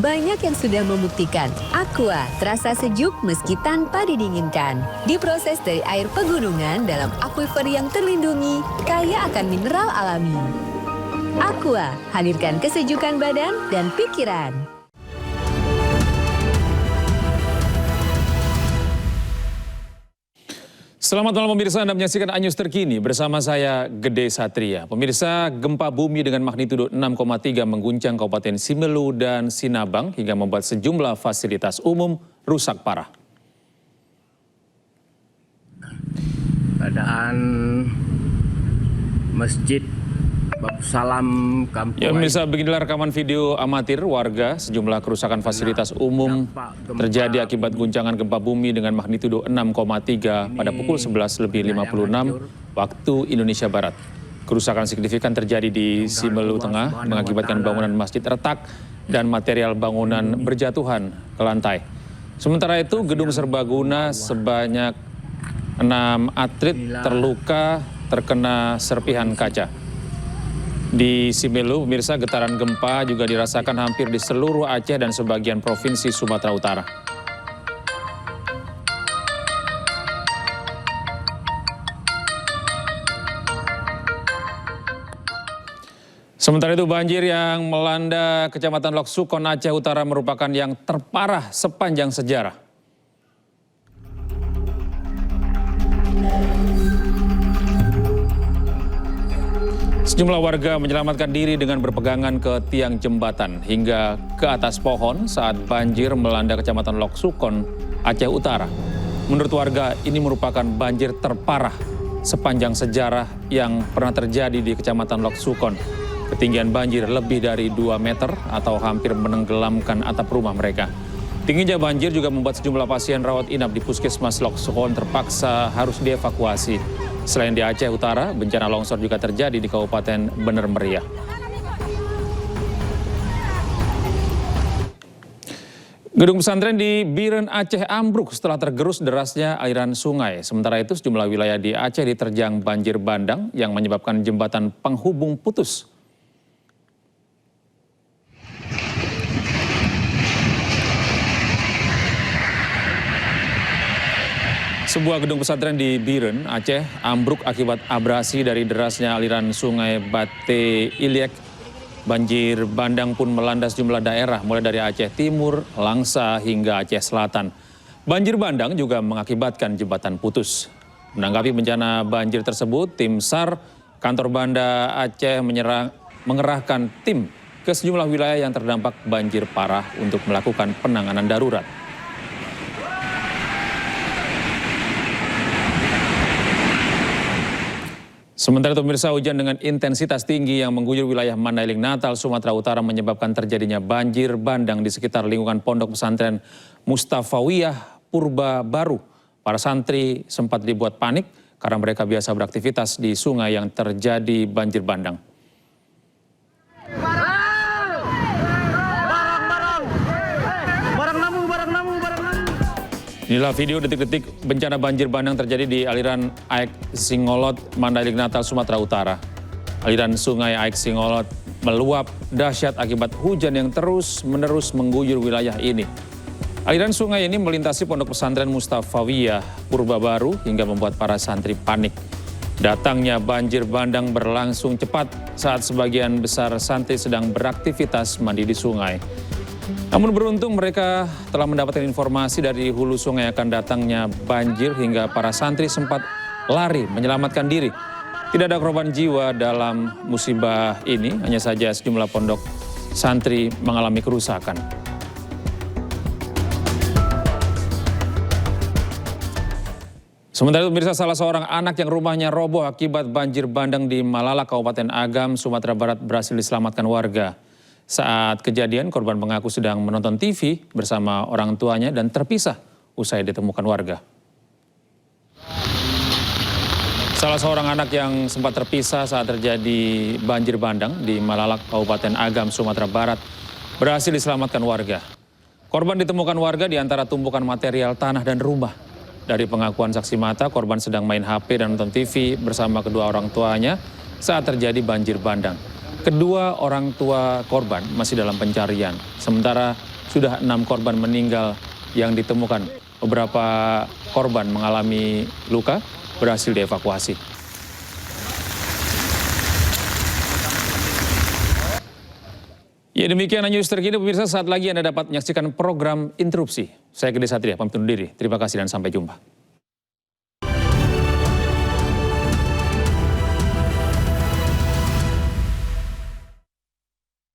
Banyak yang sudah membuktikan Aqua terasa sejuk meski tanpa didinginkan. Diproses dari air pegunungan dalam akuifer yang terlindungi, kaya akan mineral alami. Aqua, hadirkan kesejukan badan dan pikiran. Selamat malam pemirsa, Anda menyaksikan Anyus Terkini bersama saya Gede Satria. Pemirsa, gempa bumi dengan magnitudo 6,3 mengguncang Kabupaten Simelu dan Sinabang hingga membuat sejumlah fasilitas umum rusak parah. Keadaan Masjid Babu Salam Kampung. Ya pemirsa, beginilah rekaman video amatir warga. Sejumlah kerusakan fasilitas umum terjadi akibat guncangan gempa bumi dengan magnitudo 6,3 pada pukul 11.56 waktu Indonesia Barat. Kerusakan signifikan terjadi di Simelu Tengah mengakibatkan bangunan masjid retak dan material bangunan berjatuhan ke lantai. Sementara itu, gedung serbaguna sebanyak 6 atlet terluka terkena serpihan kaca. Di Simelu, pemirsa, getaran gempa juga dirasakan hampir di seluruh Aceh dan sebagian provinsi Sumatera Utara. Sementara itu, banjir yang melanda Kecamatan Lok Sukon, Aceh Utara merupakan yang terparah sepanjang sejarah. Sejumlah warga menyelamatkan diri dengan berpegangan ke tiang jembatan hingga ke atas pohon saat banjir melanda Kecamatan Lok Sukon, Aceh Utara. Menurut warga, ini merupakan banjir terparah sepanjang sejarah yang pernah terjadi di Kecamatan Lok Sukon. Ketinggian banjir lebih dari 2 meter atau hampir menenggelamkan atap rumah mereka. Tingginya banjir juga membuat sejumlah pasien rawat inap di Puskesmas Lok Sukon terpaksa harus dievakuasi. Selain di Aceh Utara, bencana longsor juga terjadi di Kabupaten Bener Meriah. Gedung pesantren di Biren, Aceh ambruk setelah tergerus derasnya aliran sungai. Sementara itu, sejumlah wilayah di Aceh diterjang banjir bandang yang menyebabkan jembatan penghubung putus. Sebuah gedung pesantren di Biren, Aceh, ambruk akibat abrasi dari derasnya aliran sungai Bate Iliek. Banjir bandang pun melanda sejumlah daerah, mulai dari Aceh Timur, Langsa, hingga Aceh Selatan. Banjir bandang juga mengakibatkan jembatan putus. Menanggapi bencana banjir tersebut, tim SAR Kantor Banda Aceh mengerahkan tim ke sejumlah wilayah yang terdampak banjir parah untuk melakukan penanganan darurat. Sementara itu, pemirsa, hujan dengan intensitas tinggi yang mengguyur wilayah Mandailing Natal, Sumatera Utara menyebabkan terjadinya banjir bandang di sekitar lingkungan pondok pesantren Mustafawiyah Purba Baru. Para santri sempat dibuat panik karena mereka biasa beraktivitas di sungai yang terjadi banjir bandang. Inilah video detik-detik bencana banjir bandang terjadi di aliran Aek Singolot, Mandailing Natal, Sumatera Utara. Aliran sungai Aek Singolot meluap dahsyat akibat hujan yang terus-menerus mengguyur wilayah ini. Aliran sungai ini melintasi pondok pesantren Mustafawiyah Purba Baru hingga membuat para santri panik. Datangnya banjir bandang berlangsung cepat saat sebagian besar santri sedang beraktivitas mandi di sungai. Namun beruntung mereka telah mendapatkan informasi dari hulu sungai akan datangnya banjir hingga para santri sempat lari menyelamatkan diri. Tidak ada korban jiwa dalam musibah ini, hanya saja sejumlah pondok santri mengalami kerusakan. Sementara itu, pemirsa, salah seorang anak yang rumahnya roboh akibat banjir bandang di Malala, Kabupaten Agam, Sumatera Barat berhasil diselamatkan warga. Saat kejadian, korban mengaku sedang menonton TV bersama orang tuanya dan terpisah usai ditemukan warga. Salah seorang anak yang sempat terpisah saat terjadi banjir bandang di Malala, Kabupaten Agam, Sumatera Barat, berhasil diselamatkan warga. Korban ditemukan warga di antara tumpukan material tanah dan rumah. Dari pengakuan saksi mata, korban sedang main HP dan nonton TV bersama kedua orang tuanya saat terjadi banjir bandang. Kedua orang tua korban masih dalam pencarian. Sementara sudah 6 korban meninggal yang ditemukan. Beberapa korban mengalami luka, berhasil dievakuasi. Ya, demikian news terkini pemirsa. Saat lagi Anda dapat menyaksikan program Interupsi. Saya Gede Satria, pamit undur diri. Terima kasih dan sampai jumpa.